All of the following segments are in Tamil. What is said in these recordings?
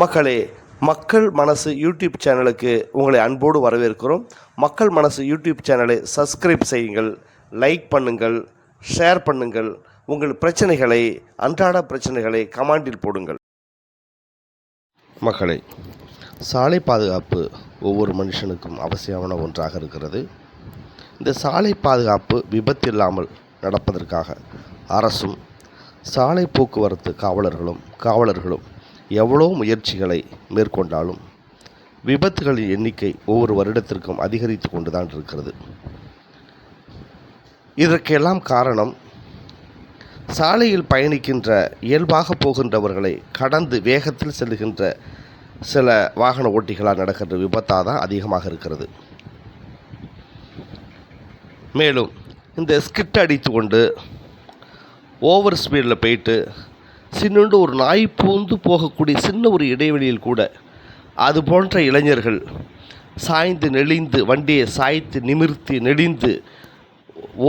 மக்களே, மக்கள் மனசு யூடியூப் சேனலுக்கு உங்களை அன்போடு வரவேற்கிறோம். மக்கள் மனசு யூடியூப் சேனலை சப்ஸ்கிரைப் செய்யுங்கள், லைக் பண்ணுங்கள், ஷேர் பண்ணுங்கள். உங்கள் பிரச்சனைகளை, அன்றாட பிரச்சனைகளை கமெண்டில் போடுங்கள். மக்களே, சாலை பாதுகாப்பு ஒவ்வொரு மனுஷனுக்கும் அவசியமான ஒன்றாக இருக்கிறது. இந்த சாலை பாதுகாப்பு விபத்து இல்லாமல் நடப்பதற்காக அரசும் சாலை போக்குவரத்து காவலர்களும் எவ்வளோ முயற்சிகளை மேற்கொண்டாலும் விபத்துகளின் எண்ணிக்கை ஒவ்வொரு வருடத்திற்கும் அதிகரித்து கொண்டு தான் இருக்கிறது. இதற்கெல்லாம் காரணம் சாலையில் பயணிக்கின்ற, இயல்பாக போகின்றவர்களை கடந்து வேகத்தில் செல்கின்ற சில வாகன ஓட்டிகளால் நடக்கின்ற விபத்தாக தான் அதிகமாக இருக்கிறது. மேலும் இந்த ஸ்கிட் அடித்து கொண்டு ஓவர் ஸ்பீடில் போயிட்டு சின்னண்டு ஒரு நாய் பூந்து போகக்கூடிய சின்ன ஒரு இடைவெளியில் கூட அது போன்ற இளைஞர்கள் சாய்ந்து நெளிந்து, வண்டியை சாய்த்து நிமிர்த்தி நெளிந்து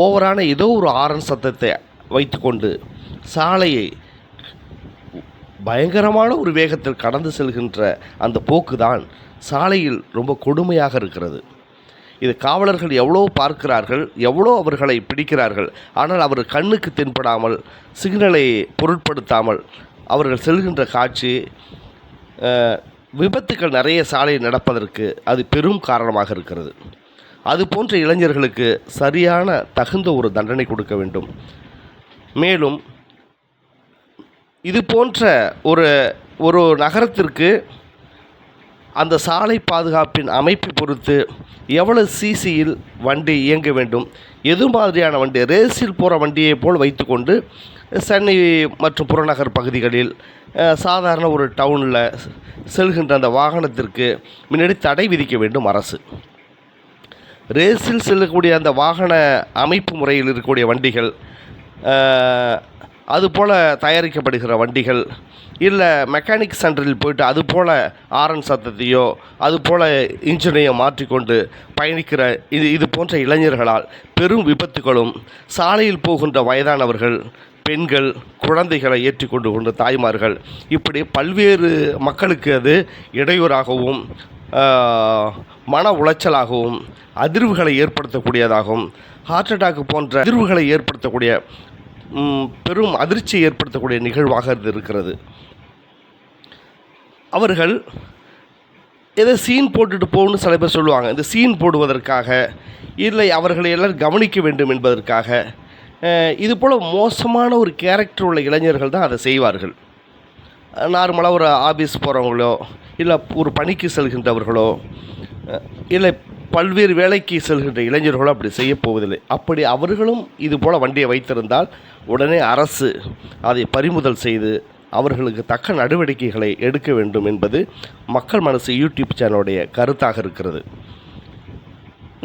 ஓவரான ஏதோ ஒரு ஆரன் சத்தத்தை வைத்துக்கொண்டு சாலையை பயங்கரமான ஒரு வேகத்தில் கடந்து செல்கின்ற அந்த போக்கு தான் சாலையில் ரொம்ப கொடுமையாக இருக்கிறது. இது காவலர்கள் எவ்வளோ பார்க்கிறார்கள், எவ்வளோ அவர்களை பிடிக்கிறார்கள். ஆனால் அவர் கண்ணுக்கு தென்படாமல், சிக்னலை பொருட்படுத்தாமல் அவர்கள் செல்கின்ற காட்சி விபத்துக்கள் நிறைய சாலையில் நடப்பதற்கு அது பெரும் காரணமாக இருக்கிறது. அது போன்ற இளைஞர்களுக்கு சரியான தகுந்த ஒரு தண்டனை கொடுக்க வேண்டும். மேலும் இது போன்ற ஒரு நகரத்திற்கு அந்த சாலை பாதுகாப்பின் அமைப்பை பொறுத்து எவ்வளவு சிசியில் வண்டி இயங்க வேண்டும், எது மாதிரியான வண்டி, ரேஸில் போகிற வண்டியை போல் வைத்துக்கொண்டு சென்னை மற்றும் புறநகர் பகுதிகளில் சாதாரண ஒரு டவுனில் செல்கின்ற அந்த வாகனத்திற்கு முன்னாடி தடை விதிக்க வேண்டும் அரசு. ரேஸில் செல்லக்கூடிய அந்த வாகன அமைப்பு முறையில் இருக்கக்கூடிய வண்டிகள், அதுபோல் தயாரிக்கப்படுகிற வண்டிகள், இல்லை மெக்கானிக் சென்டரில் போய்ட்டு அதுபோல் ஆரன் சத்தத்தையோ அதுபோல் இன்ஜினையோ மாற்றிக்கொண்டு பயணிக்கிற இது போன்ற இளைஞர்களால் பெரும் விபத்துகளும், சாலையில் போகின்ற வயதானவர்கள், பெண்கள், குழந்தைகளை ஏற்றிக்கொண்டு தாய்மார்கள், இப்படி பல்வேறு மக்களுக்கு அது இடையூறாகவும் மன உளைச்சலாகவும் அதிர்வுகளை ஏற்படுத்தக்கூடியதாகவும், ஹார்ட் அட்டாக் போன்ற அதிர்வுகளை ஏற்படுத்தக்கூடிய பெரும் அதிர்ச்சியை ஏற்படுத்தக்கூடிய நிகழ்வாக இது இருக்கிறது. அவர்கள் எதை சீன் போட்டுட்டு போகணும்னு சில பேர் சொல்லுவாங்க. இந்த சீன் போடுவதற்காக, இல்லை அவர்களை எல்லோரும் கவனிக்க வேண்டும் என்பதற்காக, இதுபோல் மோசமான ஒரு கேரக்டர் உள்ள இளைஞர்கள் தான் அதை செய்வார்கள். நார்மலாக ஒரு ஆஃபீஸ் போகிறவங்களோ, இல்லை ஒரு பணிக்கு செல்கின்றவர்களோ, இல்லை பல்வேறு வேலைக்கு செல்கின்ற இளைஞர்களும் அப்படி செய்யப்போவதில்லை. அப்படி அவர்களும் இது போல் வண்டியை வைத்திருந்தால் உடனே அரசு அதை பறிமுதல் செய்து அவர்களுக்கு தக்க நடவடிக்கைகளை எடுக்க வேண்டும் என்பது மக்கள் மனசு யூடியூப் சேனலுடைய கருத்தாக இருக்கிறது.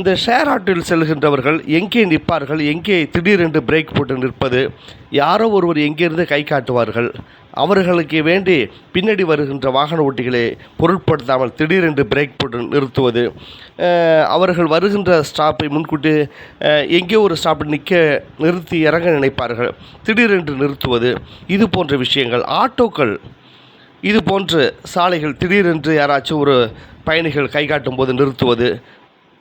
இந்த ஷேர் ஆட்டோவில் செல்கின்றவர்கள் எங்கே நிற்பார்கள், எங்கே திடீரென்று பிரேக் போட்டு நிற்பது, யாரோ ஒருவர் எங்கேருந்து கை காட்டுவார்கள், அவர்களுக்கு வேண்டி பின்னாடி வருகின்ற வாகன ஓட்டிகளை பொருட்படுத்தாமல் திடீரென்று பிரேக் போட்டு நிறுத்துவது, அவர்கள் வருகின்ற ஸ்டாப்பை முன்கூட்டி எங்கேயோ ஒரு ஸ்டாப்பில் நிறுத்தி இறங்க நினைப்பார்கள், திடீரென்று நிறுத்துவது, இது போன்ற விஷயங்கள். ஆட்டோக்கள் இது போன்று சாலைகள் திடீரென்று யாராச்சும் ஒரு பயணிகள் கை காட்டும் போது நிறுத்துவது,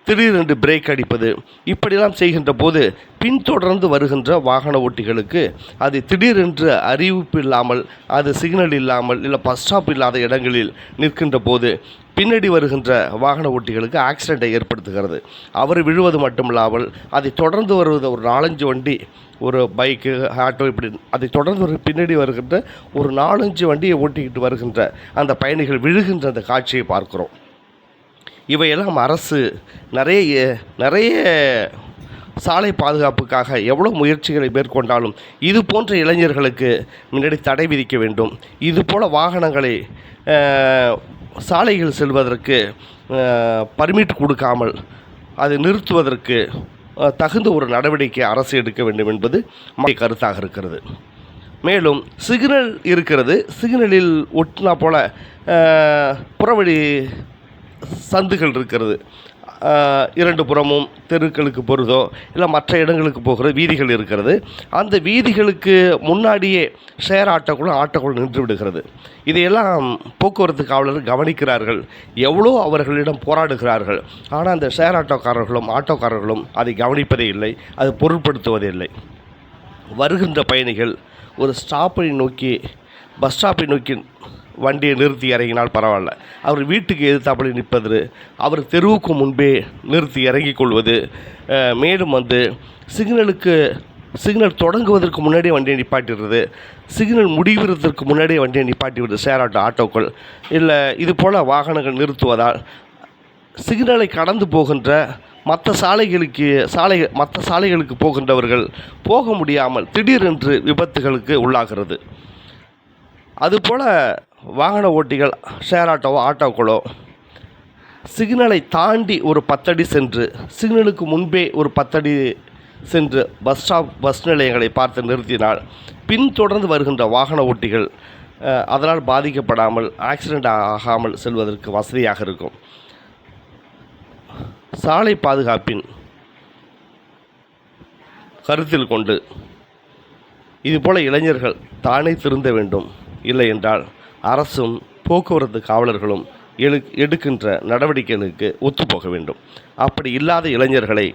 திடீரென்று பிரேக் அடிப்பது, இப்படியெல்லாம் செய்கின்ற போது பின்தொடர்ந்து வருகின்ற வாகன ஓட்டிகளுக்கு அது திடீரென்று அறிவிப்பு இல்லாமல், அது சிக்னல் இல்லாமல், இல்லை பஸ் ஸ்டாப் இல்லாத இடங்களில் நிற்கின்ற போது பின்னாடி வருகின்ற வாகன ஓட்டிகளுக்கு ஆக்சிடெண்ட்டை ஏற்படுத்துகிறது. அவர் விழுவது மட்டுமில்லாமல் அதை தொடர்ந்து வருவது ஒரு 4-5 வண்டி, ஒரு பைக்கு, ஆட்டோ, இப்படி அதை தொடர்ந்து பின்னாடி வருகின்ற ஒரு 4-5 வண்டியை ஓட்டிக்கிட்டு வருகின்ற அந்த பயணிகள் விழுகின்ற அந்த காட்சியை பார்க்கிறோம். இவையெல்லாம் அரசு நிறைய சாலை பாதுகாப்புக்காக எவ்வளோ முயற்சிகளை மேற்கொண்டாலும் இது போன்ற இளைஞர்களுக்கு முன்னாடி தடை விதிக்க வேண்டும். இது போல் வாகனங்களை சாலைகள் செல்வதற்கு பர்மிட் கொடுக்காமல் அதை நிறுத்துவதற்கு தகுந்த ஒரு நடவடிக்கை அரசு எடுக்க வேண்டும் என்பது மக்கள் கருத்தாக இருக்கிறது. மேலும் சிக்னல் இருக்கிறது, சிக்னலில் ஒட்டினா போல் புறவழி சந்துகள் இருக்கிறது. இரண்டு புறமும் தெருக்களுக்கு போகிறதோ இல்லை மற்ற இடங்களுக்கு போகிற வீதிகள் இருக்கிறது. அந்த வீதிகளுக்கு முன்னாடியே ஷேர் ஆட்டோக்கள் நின்று விடுகிறது. இதையெல்லாம் போக்குவரத்து காவலர்கள் கவனிக்கிறார்கள். எவ்வளோ அவர்களிடம் போராடுகிறார்கள். ஆனால் அந்த ஷேர் ஆட்டோக்காரர்களும் அதை கவனிப்பதே இல்லை, அது பொருட்படுத்துவதே இல்லை. வருகின்ற பயணிகள் ஒரு பஸ் ஸ்டாப்பை நோக்கி வண்டியை நிறுத்தி இறங்கினால் பரவாயில்ல, அவர் வீட்டுக்கு எதிர்த்தாப்புல நிற்பது, அவர் தெருவுக்கு முன்பே நிறுத்தி இறங்கிக் கொள்வது, மேலும் சிக்னல் தொடங்குவதற்கு முன்னாடியே வண்டியை நிப்பாட்டிடுறது, சிக்னல் முடிவதற்கு முன்னாடியே வண்டியை நிப்பாட்டி விடுறது ஷேர் ஆட்டோக்கள். இல்லை இது போல் வாகனங்கள் நிறுத்துவதால் சிக்னலை கடந்து போகின்ற மற்ற சாலைகளுக்கு போகின்றவர்கள் போக முடியாமல் திடீரென்று விபத்துகளுக்கு உள்ளாகிறது. அதுபோல் வாகன ஓட்டிகள் ஷேர் ஆட்டோக்களோ சிக்னலை தாண்டி ஒரு 10 அடி சென்று, சிக்னலுக்கு முன்பே ஒரு 10 அடி சென்று பஸ் நிலையங்களை பார்த்து நிறுத்தினால் பின்தொடர்ந்து வருகின்ற வாகன ஓட்டிகள் அதனால் பாதிக்கப்படாமல் ஆக்சிடெண்ட் ஆகாமல் செல்வதற்கு வசதியாக இருக்கும். சாலை பாதுகாப்பின் கருத்தில் கொண்டு இதுபோல் இளைஞர்கள் தானே திருந்த வேண்டும். இல்லை என்றால் அரசும் போக்குவரத்து காவலர்களும் எடுக்கின்ற நடவடிக்கைகளுக்கு ஒத்துப்போக வேண்டும். அப்படி இல்லாத இளைஞர்களை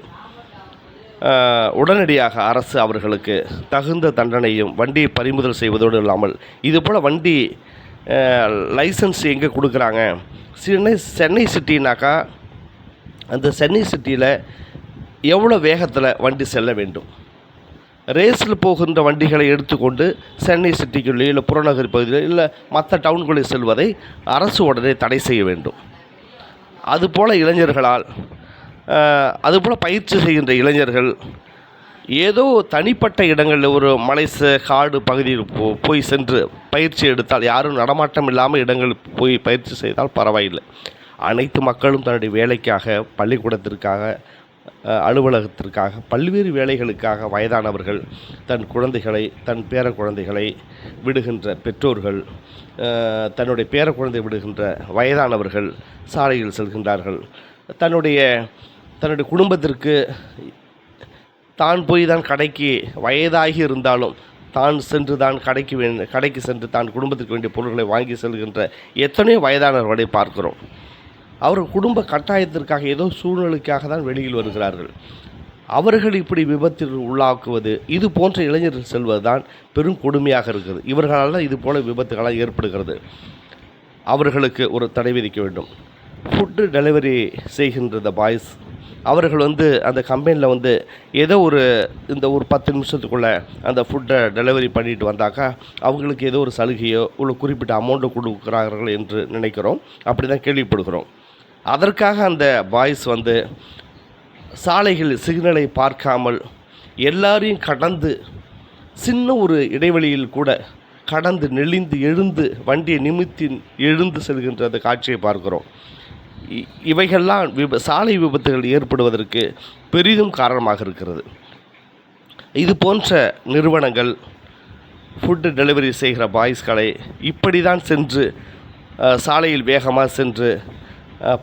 உடனடியாக அரசு அவர்களுக்கு தகுந்த தண்டனையும் வண்டியை பறிமுதல் செய்வதோடு இல்லாமல் இதுபோல் வண்டி லைசன்ஸ் எங்கே கொடுக்குறாங்க, சென்னை சிட்டினாக்கா அந்த சென்னை சிட்டியில் எவ்வளோ வேகத்தில் வண்டி செல்ல வேண்டும், ரேஸில் போகின்ற வண்டிகளை எடுத்துக்கொண்டு சென்னை சிட்டிக்குள்ளே இல்லை புறநகர் பகுதியில் இல்லை மற்ற டவுன்களில் செல்வதை அரசு உடனே தடை செய்ய வேண்டும். அதுபோல் பயிற்சி செய்கின்ற இளைஞர்கள் ஏதோ தனிப்பட்ட இடங்களில் ஒரு காடு பகுதியில் போய் சென்று பயிற்சி எடுத்தால், யாரும் நடமாட்டம் இல்லாமல் இடங்கள் போய் பயிற்சி செய்தால் பரவாயில்லை. அனைத்து மக்களும் தன்னுடைய வேலைக்காக, பள்ளிக்கூடத்திற்காக, அலுவலகத்திற்காக, பல்வேறு வேலைகளுக்காக வயதானவர்கள் தன் பேர குழந்தைகளை விடுகின்ற பெற்றோர்கள், தன்னுடைய பேர குழந்தை விடுகின்ற வயதானவர்கள் சாலையில் செல்கின்றார்கள். தன்னுடைய குடும்பத்திற்கு தான் போய் தான் கடைக்கு, வயதாகி இருந்தாலும் தான் சென்று தான் கடைக்கு சென்று தான் குடும்பத்திற்கு வேண்டிய பொருட்களை வாங்கி செல்கின்ற எத்தனையோ வயதானவர்களை பார்க்கிறோம். அவர்கள் குடும்ப கட்டாயத்திற்காக ஏதோ சூழ்நிலைக்காக தான் வெளியில் வருகிறார்கள். அவர்கள் இப்படி விபத்தில் உள்ளாக்குவது, இது போன்ற இளைஞர்கள் செல்வது தான் பெரும் கொடுமையாக இருக்குது. இவர்களால் இது போல விபத்துகளால் ஏற்படுகிறது. அவர்களுக்கு ஒரு தடை விதிக்க வேண்டும். ஃபுட்டு டெலிவரி செய்கின்ற பாய்ஸ் அவர்கள் அந்த கம்பெனியில் ஏதோ ஒரு 10 நிமிஷத்துக்குள்ளே அந்த ஃபுட்டை டெலிவரி பண்ணிட்டு வந்தாக்கா அவங்களுக்கு ஏதோ ஒரு சலுகையோ ஒரு குறிப்பிட்ட அமௌண்ட்டை கொடுக்குறார்கள் என்று நினைக்கிறோம். அப்படி தான் கேள்விப்படுகிறோம். அதற்காக அந்த பாய்ஸ் சாலைகளில் சிக்னலை பார்க்காமல் எல்லாரையும் கடந்து சின்ன ஒரு இடைவெளியில் கூட கடந்து நெளிந்து எழுந்து வண்டியை நிமித்தி எழுந்து செல்கின்ற அந்த காட்சியை பார்க்கிறோம். இவைகள்லாம் சாலை விபத்துகள் ஏற்படுவதற்கு பெரிதும் காரணமாக இருக்கிறது. இது போன்ற நிறுவனங்கள் ஃபுட்டு டெலிவரி செய்கிற பாய்ஸ்களை இப்படி தான் சென்று சாலையில் வேகமாக சென்று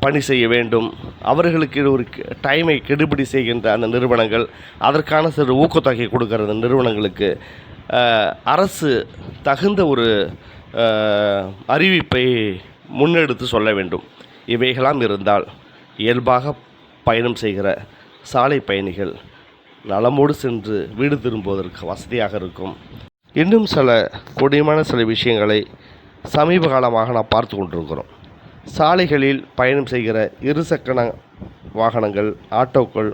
பணி செய்ய வேண்டும். அவர்களுக்கு ஒரு டைமை கெடுபிடி செய்கின்ற அந்த நிறுவனங்கள், அதற்கான சிறு ஊக்கத்தொகை கொடுக்கிற அந்த நிறுவனங்களுக்கு அரசு தகுந்த ஒரு அறிவிப்பை முன்னெடுத்து சொல்ல வேண்டும். இவைகளாம் இருந்தால் இயல்பாக பயணம் செய்கிற சாலை பயணிகள் நலமோடு சென்று வீடு திரும்புவதற்கு வசதியாக இருக்கும். இன்னும் சில விஷயங்களை சமீப காலமாக நாம் பார்த்து கொண்டிருக்கிறோம். சாலைகளில் பயணம் செய்கிற இருசக்கர வாகனங்கள், ஆட்டோக்கள்,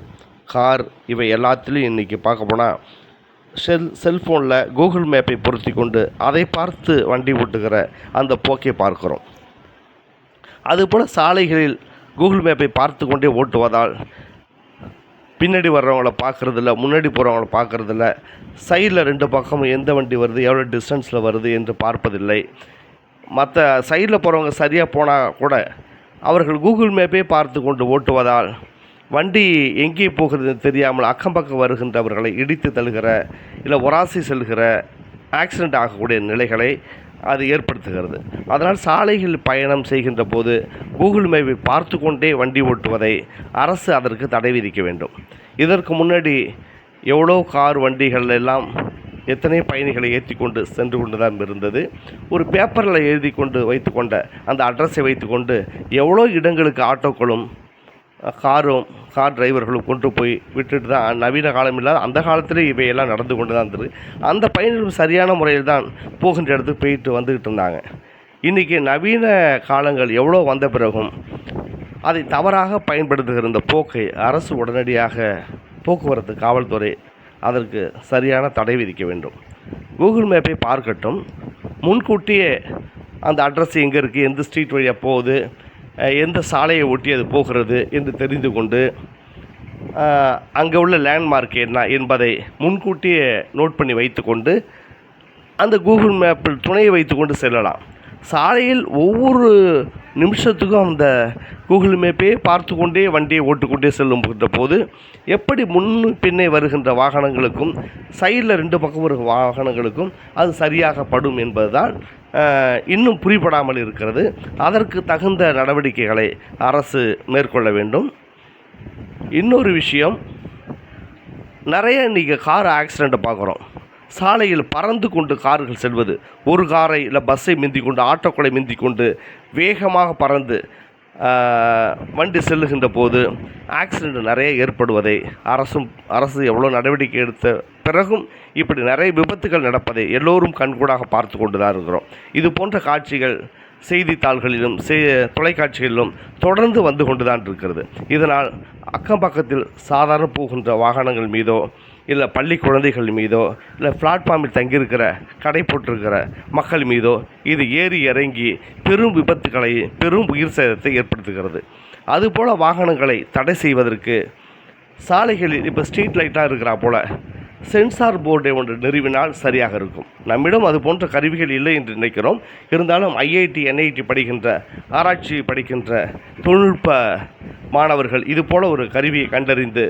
கார், இவை எல்லாத்துலேயும் இன்றைக்கி பார்க்க போனால் செல்ஃபோனில் கூகுள் மேப்பை பொருத்தி கொண்டு அதை பார்த்து வண்டி ஓட்டுகிற அந்த போக்கை பார்க்கிறோம். அதுபோல் சாலைகளில் கூகுள் மேப்பை பார்த்து கொண்டே ஓட்டுவதால் பின்னாடி வர்றவங்கள பார்க்குறதில்ல, முன்னாடி போகிறவங்கள பார்க்குறதில்ல, சைடில் 2 பக்கமும் எந்த வண்டி வருது, எவ்வளோ டிஸ்டன்ஸில் வருது என்று பார்ப்பதில்லை. மற்ற சைடில் போகிறவங்க சரியாக போனால் கூட அவர்கள் கூகுள் மேப்பே பார்த்து கொண்டு ஓட்டுவதால் வண்டி எங்கே போகிறது தெரியாமல் அக்கம் பக்கம் வருகின்றவர்களை இடித்து தள்ளுகிற, இல்லை உராசி செல்கிற, ஆக்சிடெண்ட் ஆகக்கூடிய நிலைகளை அது ஏற்படுத்துகிறது. அதனால் சாலைகளில் பயணம் செய்கின்ற போது கூகுள் மேப்பை பார்த்து கொண்டே வண்டி ஓட்டுவதை அரசு அதற்கு தடை விதிக்க வேண்டும். இதற்கு முன்னாடி எவ்வளோ கார் வண்டிகள் எல்லாம் எத்தனை பயணிகளை ஏற்றி கொண்டு சென்று கொண்டு தான் இருந்தது. ஒரு பேப்பரில் எழுதி கொண்டு வைத்து கொண்ட அந்த அட்ரஸை வைத்து கொண்டு எவ்வளோ இடங்களுக்கு ஆட்டோக்களும் கார் டிரைவர்களும் கொண்டு போய் விட்டுட்டு தான் நவீன காலம் இல்லாத அந்த காலத்திலே இவையெல்லாம் நடந்து கொண்டு தான் இருந்தது. அந்த பயணிகள் சரியான முறையில் தான் போகின்ற இடத்துக்கு போயிட்டு வந்துக்கிட்டு இருந்தாங்க. இன்றைக்கி நவீன காலங்கள் எவ்வளோ வந்த பிறகும் அதை தவறாக பயன்படுத்துகிற இந்த போக்கை அரசு உடனடியாக போக்குவரத்து காவல்துறை அதற்கு சரியான தடை விதிக்க வேண்டும். கூகுள் மேப்பை பார்க்கட்டும், முன்கூட்டியே அந்த அட்ரஸ் எங்கே இருக்குது, எந்த ஸ்ட்ரீட் வழியாக போகுது, எந்த சாலையை ஒட்டி அது போகிறது என்று தெரிந்து கொண்டு அங்கே உள்ள லேண்ட்மார்க் என்ன என்பதை முன்கூட்டியே நோட் பண்ணி வைத்துக்கொண்டு அந்த கூகுள் மேப்பில் துணையை வைத்துக்கொண்டு செல்லலாம். சாலையில் ஒவ்வொரு நிமிஷத்துக்கும் அந்த கூகுள் மேப்பே பார்த்து கொண்டே வண்டியை ஓட்டுக்கொண்டே செல்லுகின்ற போது எப்படி முன் பின்னே வருகின்ற வாகனங்களுக்கும் சைடில் 2 பக்கம் வருகிற வாகனங்களுக்கும் அது சரியாக படும் என்பதுதான் இன்னும் புரிபடாமல் இருக்கிறது. அதற்கு தகுந்த நடவடிக்கைகளை அரசு மேற்கொள்ள வேண்டும். இன்னொரு விஷயம், நிறைய இன்றைக்கி கார் ஆக்சிடெண்ட்டை பார்க்குறோம். சாலையில் பறந்து கொண்டு கார்கள் செல்வது, ஒரு காரை இல்லை பஸ்ஸை மிந்தி கொண்டு ஆட்டோக்களை மிந்தி கொண்டு வேகமாக பறந்து வண்டி செல்லுகின்ற போது ஆக்சிடெண்ட் நிறைய ஏற்படுவதை அரசு எவ்வளோ நடவடிக்கை எடுத்த பிறகும் இப்படி நிறைய விபத்துகள் நடப்பதை எல்லோரும் கண்கூடாக பார்த்து கொண்டு தான் இருக்கிறோம். இது போன்ற காட்சிகள் செய்தித்தாள்களிலும் தொலைக்காட்சிகளிலும் தொடர்ந்து வந்து கொண்டு தான் இருக்கிறது. இதனால் அக்கம் பக்கத்தில் சாதாரண போகின்ற வாகனங்கள் மீதோ இல்லை பள்ளி குழந்தைகள் மீதோ இல்லை பிளாட்ஃபார்மில் தங்கியிருக்கிற கடை போட்டிருக்கிற மக்கள் மீதோ இது ஏறி இறங்கி பெரும் விபத்துக்களை பெரும் உயிர் சேதத்தை ஏற்படுத்துகிறது. அதுபோல் வாகனங்களை தடை செய்வதற்கு சாலைகளில் இப்போ ஸ்ட்ரீட் லைட்டாக இருக்கிறா போல் சென்சார் போர்டை ஒன்று நிறுவினால் சரியாக இருக்கும். நம்மிடம் அது போன்ற கருவிகள் இல்லை என்று நினைக்கிறோம். இருந்தாலும் ஐஐடி NIT படிக்கின்ற ஆராய்ச்சி படிக்கின்ற தொழில்நுட்ப மாணவர்கள் இது போல் ஒரு கருவியை கண்டறிந்து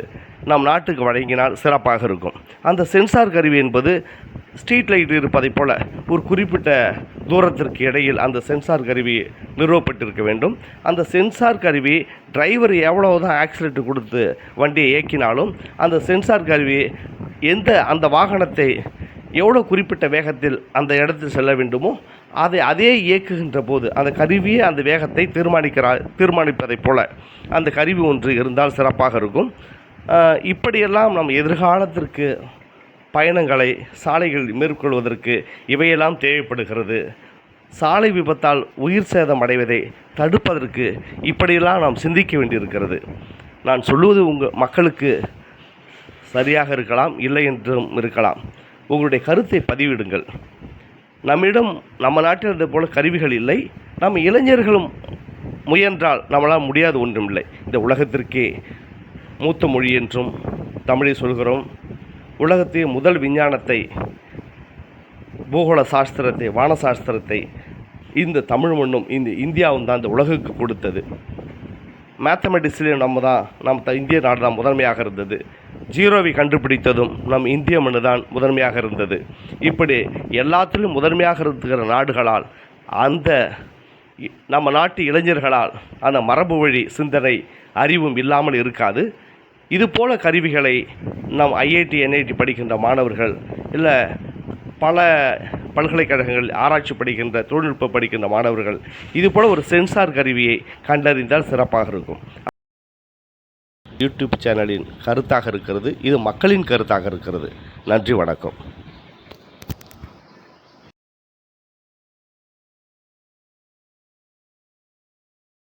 நம் நாட்டுக்கு வழங்கினால் சிறப்பாக இருக்கும். அந்த சென்சார் கருவி என்பது ஸ்ட்ரீட் லைட் இருப்பதை போல் ஒரு குறிப்பிட்ட தூரத்திற்கு இடையில் அந்த சென்சார் கருவி நிறுவப்பட்டிருக்க வேண்டும். அந்த சென்சார் கருவி டிரைவர் எவ்வளவுதான் ஆக்சிலேட்டர் கொடுத்து வண்டியை இயக்கினாலும் அந்த சென்சார் கருவி அந்த வாகனத்தை எவ்வளோ குறிப்பிட்ட வேகத்தில் அந்த இடத்தில் செல்ல வேண்டுமோ அதே இயக்குகின்ற போது அந்த கருவியே அந்த வேகத்தை தீர்மானிப்பதைப் போல அந்த கருவி ஒன்று இருந்தால் சிறப்பாக இருக்கும். இப்படியெல்லாம் நம் எதிர்காலத்திற்கு பயணங்களை சாலைகளில் மேற்கொள்வதற்கு இவையெல்லாம் தேவைப்படுகிறது. சாலை விபத்தால் உயிர் சேதம் அடைவதை தடுப்பதற்கு இப்படியெல்லாம் நாம் சிந்திக்க வேண்டியிருக்கிறது. நான் சொல்லுவது மக்களுக்கு சரியாக இருக்கலாம், இல்லை என்றும் இருக்கலாம். உங்களுடைய கருத்தை பதிவிடுங்கள். நம்மிடம் நம்ம நாட்டில் இருந்த போல கருவிகள் இல்லை. நம்ம இளைஞர்களும் முயன்றால் நம்மளால் முடியாது ஒன்றுமில்லை. இந்த உலகத்திற்கே மூத்த மொழி என்றும் தமிழை சொல்கிறோம். உலகத்தின் முதல் விஞ்ஞானத்தை, பூகோள சாஸ்திரத்தை, வான சாஸ்திரத்தை இந்த தமிழ் மண்ணும் இந்த இந்தியாவும் தான் இந்த உலகுக்கு கொடுத்தது. மேத்தமெட்டிக்ஸ்லேயும் நம்ம இந்திய நாடு தான் முதன்மையாக இருந்தது. ஜீரோவை கண்டுபிடித்ததும் நம் இந்திய மண்ணு தான் முதன்மையாக இருந்தது. இப்படி எல்லாத்திலும் முதன்மையாக இருக்கிற நாடுகளால் நம்ம நாட்டு இளைஞர்களால் அந்த மரபு வழி சிந்தனை அறிவும் இல்லாமல் இருக்காது. இதுபோல கருவிகளை நம் ஐஐடி NIT படிக்கின்ற மாணவர்கள் இல்லை பல பல்கலைக்கழகங்கள் ஆராய்ச்சி படிக்கின்ற தொழில்நுட்பம் படிக்கின்ற மாணவர்கள் இதுபோல் ஒரு சென்சார் கருவியை கண்டறிந்தால் சிறப்பாக இருக்கும். யூடியூப் சேனலின் கருத்தாக இருக்கிறது. இது மக்களின் கருத்தாக இருக்கிறது. நன்றி, வணக்கம்.